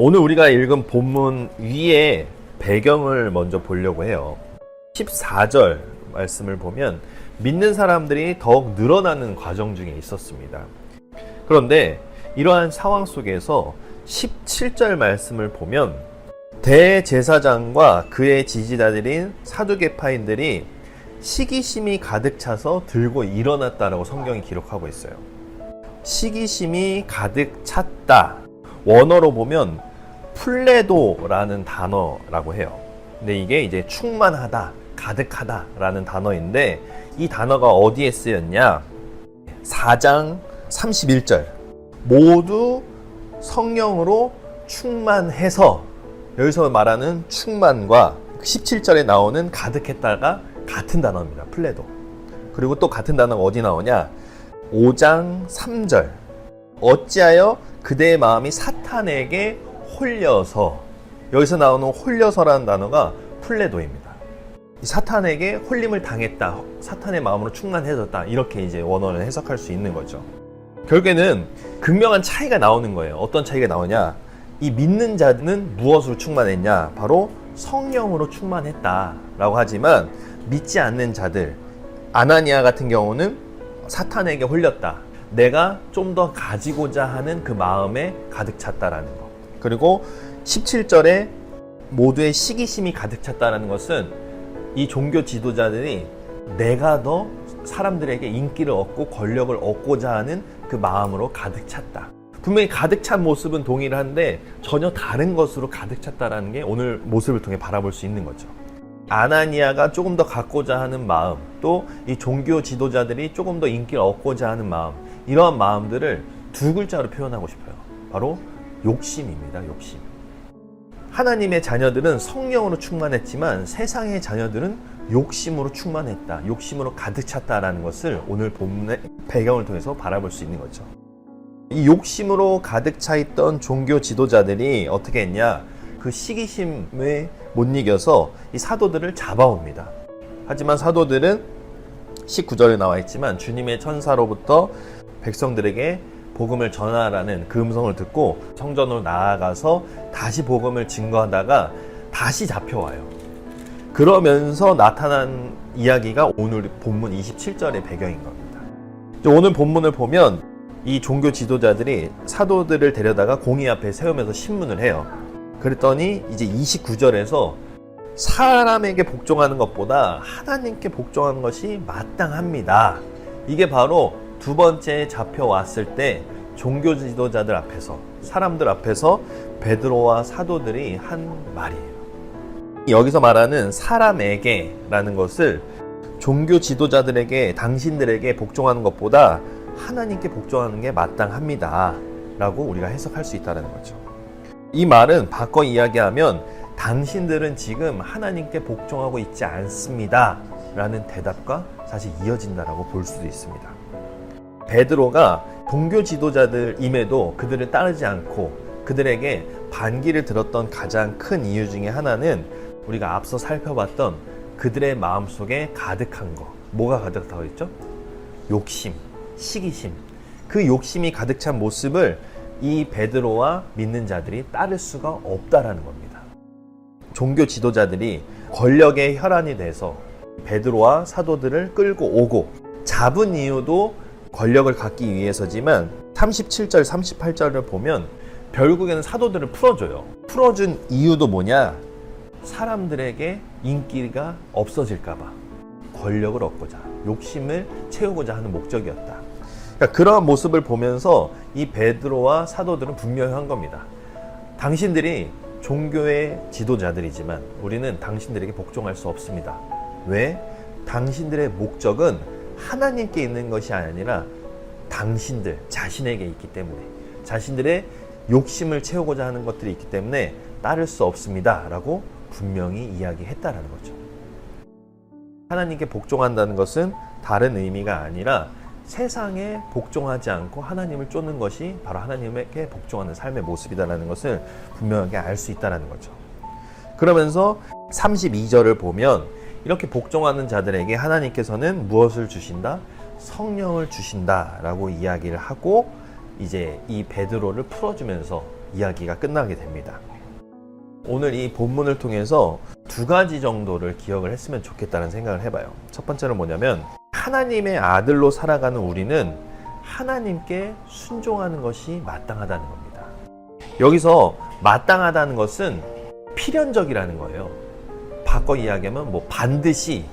오늘 우리가 읽은 본문 위에 배경을 먼저 보려고 해요. 14절 말씀을 보면 믿는 사람들이 더욱 늘어나는 과정 중에 있었습니다. 그런데 이러한 상황 속에서 17절 말씀을 보면 대제사장과 그의 지지자들인 사두개파인들이 시기심이 가득 차서 들고 일어났다라고 성경이 기록하고 있어요. 시기심이 가득 찼다. 원어로 보면 플레도라는 단어라고 해요. 근데 이게 이제 충만하다, 가득하다 라는 단어인데 이 단어가 어디에 쓰였냐? 4장 31절. 모두 성령으로 충만해서, 여기서 말하는 충만과 17절에 나오는 가득했다가 같은 단어입니다. 플레도. 그리고 또 같은 단어가 어디 나오냐? 5장 3절. 어찌하여 그대의 마음이 사탄에게 홀려서, 여기서 나오는 홀려서라는 단어가 플레도입니다. 사탄에게 홀림을 당했다, 사탄의 마음으로 충만해졌다, 이렇게 이제 원어를 해석할 수 있는 거죠. 결국에는 극명한 차이가 나오는 거예요. 어떤 차이가 나오냐? 이 믿는 자는 무엇으로 충만했냐? 바로 성령으로 충만했다라고 하지만 믿지 않는 자들, 아나니아 같은 경우는 사탄에게 홀렸다. 내가 좀 더 가지고자 하는 그 마음에 가득 찼다라는 거. 그리고 17절에 모두의 시기심이 가득 찼다라는 것은 이 종교 지도자들이 내가 더 사람들에게 인기를 얻고 권력을 얻고자 하는 그 마음으로 가득 찼다. 분명히 가득 찬 모습은 동일한데 전혀 다른 것으로 가득 찼다라는 게 오늘 모습을 통해 바라볼 수 있는 거죠. 아나니아가 조금 더 갖고자 하는 마음, 또 이 종교 지도자들이 조금 더 인기를 얻고자 하는 마음, 이러한 마음들을 두 글자로 표현하고 싶어요. 바로 욕심입니다. 욕심. 하나님의 자녀들은 성령으로 충만했지만 세상의 자녀들은 욕심으로 충만했다, 욕심으로 가득 찼다라는 것을 오늘 본문의 배경을 통해서 바라볼 수 있는 거죠. 이 욕심으로 가득 차 있던 종교 지도자들이 어떻게 했냐? 그 시기심에 못 이겨서 이 사도들을 잡아옵니다. 하지만 사도들은 19절에 나와 있지만 주님의 천사로부터 백성들에게 복음을 전하라는 그 음성을 듣고 성전으로 나아가서 다시 복음을 증거하다가 다시 잡혀와요. 그러면서 나타난 이야기가 오늘 본문 27절의 배경인 겁니다. 오늘 본문을 보면 이 종교 지도자들이 사도들을 데려다가 공의 앞에 세우면서 신문을 해요. 그랬더니 이제 29절에서 사람에게 복종하는 것보다 하나님께 복종하는 것이 마땅합니다. 이게 바로 두 번째 잡혀왔을 때 종교 지도자들 앞에서, 사람들 앞에서 베드로와 사도들이 한 말이에요. 여기서 말하는 사람에게 라는 것을 종교 지도자들에게, 당신들에게 복종하는 것보다 하나님께 복종하는 게 마땅합니다 라고 우리가 해석할 수 있다는 거죠. 이 말은 바꿔 이야기하면 당신들은 지금 하나님께 복종하고 있지 않습니다 라는 대답과 사실 이어진다라고 볼 수도 있습니다. 베드로가 종교 지도자들임에도 그들을 따르지 않고 그들에게 반기를 들었던 가장 큰 이유 중에 하나는 우리가 앞서 살펴봤던 그들의 마음속에 가득한 거. 뭐가 가득하다고 했죠? 욕심, 시기심. 그 욕심이 가득 찬 모습을 이 베드로와 믿는 자들이 따를 수가 없다라는 겁니다. 종교 지도자들이 권력의 혈안이 돼서 베드로와 사도들을 끌고 오고 잡은 이유도 권력을 갖기 위해서지만 37절, 38절을 보면 결국에는 사도들을 풀어줘요. 풀어준 이유도 뭐냐? 사람들에게 인기가 없어질까봐, 권력을 얻고자, 욕심을 채우고자 하는 목적이었다. 그러니까 그러한 모습을 보면서 이 베드로와 사도들은 분명히 한 겁니다. 당신들이 종교의 지도자들이지만 우리는 당신들에게 복종할 수 없습니다. 왜? 당신들의 목적은 하나님께 있는 것이 아니라 당신들 자신에게 있기 때문에, 자신들의 욕심을 채우고자 하는 것들이 있기 때문에 따를 수 없습니다 라고 분명히 이야기했다라는 거죠. 하나님께 복종한다는 것은 다른 의미가 아니라 세상에 복종하지 않고 하나님을 쫓는 것이 바로 하나님께 복종하는 삶의 모습이다라는 것을 분명하게 알 수 있다는 거죠. 그러면서 32절을 보면 이렇게 복종하는 자들에게 하나님께서는 무엇을 주신다? 성령을 주신다라고 이야기를 하고 이제 이 베드로를 풀어주면서 이야기가 끝나게 됩니다. 오늘 이 본문을 통해서 두 가지 정도를 기억을 했으면 좋겠다는 생각을 해봐요. 첫 번째는 뭐냐면 하나님의 아들로 살아가는 우리는 하나님께 순종하는 것이 마땅하다는 겁니다. 여기서 마땅하다는 것은 필연적이라는 거예요. 바꿔 이야기하면 뭐 반드시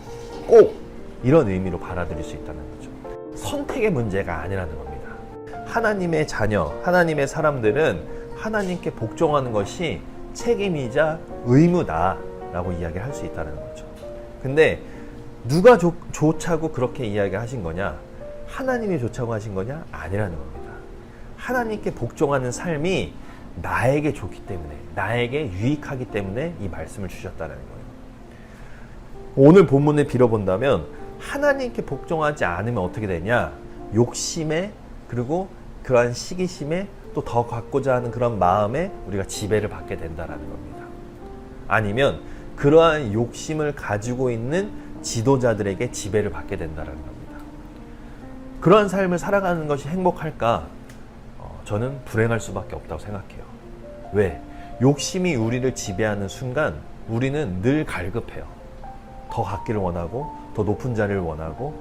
꼭 이런 의미로 받아들일 수 있다는 거죠. 선택의 문제가 아니라는 겁니다. 하나님의 자녀, 하나님의 사람들은 하나님께 복종하는 것이 책임이자 의무다라고 이야기할 수 있다는 거죠. 근데 누가 좋자고 그렇게 이야기하신 거냐? 하나님이 좋자고 하신 거냐? 아니라는 겁니다. 하나님께 복종하는 삶이 나에게 좋기 때문에, 나에게 유익하기 때문에 이 말씀을 주셨다는 거예요. 오늘 본문을 빌어본다면 하나님께 복종하지 않으면 어떻게 되냐? 욕심에, 그리고 그러한 시기심에, 또 더 갖고자 하는 그런 마음에 우리가 지배를 받게 된다라는 겁니다. 아니면 그러한 욕심을 가지고 있는 지도자들에게 지배를 받게 된다라는 겁니다. 그러한 삶을 살아가는 것이 행복할까? 저는 불행할 수밖에 없다고 생각해요. 왜? 욕심이 우리를 지배하는 순간 우리는 늘 갈급해요. 더 갖기를 원하고, 더 높은 자리를 원하고,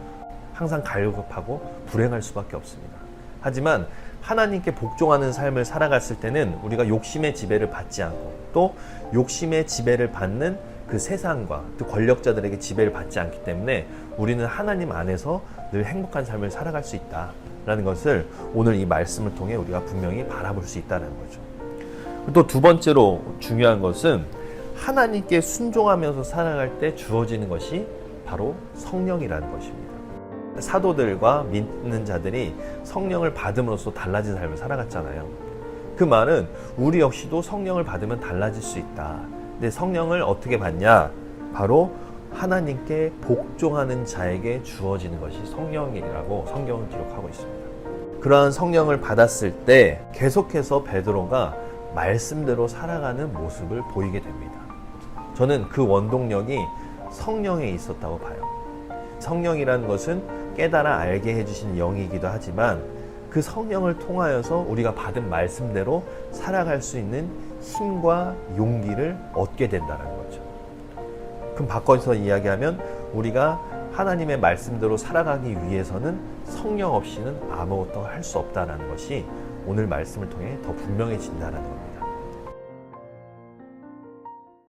항상 갈급하고 불행할 수밖에 없습니다. 하지만 하나님께 복종하는 삶을 살아갔을 때는 우리가 욕심의 지배를 받지 않고, 또 욕심의 지배를 받는 그 세상과 또 권력자들에게 지배를 받지 않기 때문에 우리는 하나님 안에서 늘 행복한 삶을 살아갈 수 있다라는 것을 오늘 이 말씀을 통해 우리가 분명히 바라볼 수 있다는 거죠. 또 두 번째로 중요한 것은 하나님께 순종하면서 살아갈 때 주어지는 것이 바로 성령이라는 것입니다. 사도들과 믿는 자들이 성령을 받음으로써 달라진 삶을 살아갔잖아요. 그 말은 우리 역시도 성령을 받으면 달라질 수 있다. 근데 성령을 어떻게 받냐? 바로 하나님께 복종하는 자에게 주어지는 것이 성령이라고 성경은 기록하고 있습니다. 그러한 성령을 받았을 때 계속해서 베드로가 말씀대로 살아가는 모습을 보이게 됩니다. 저는 그 원동력이 성령에 있었다고 봐요. 성령이라는 것은 깨달아 알게 해주시는 영이기도 하지만 그 성령을 통하여서 우리가 받은 말씀대로 살아갈 수 있는 힘과 용기를 얻게 된다는 거죠. 그럼 바꿔서 이야기하면 우리가 하나님의 말씀대로 살아가기 위해서는 성령 없이는 아무것도 할 수 없다는 것이 오늘 말씀을 통해 더 분명해진다는 겁니다.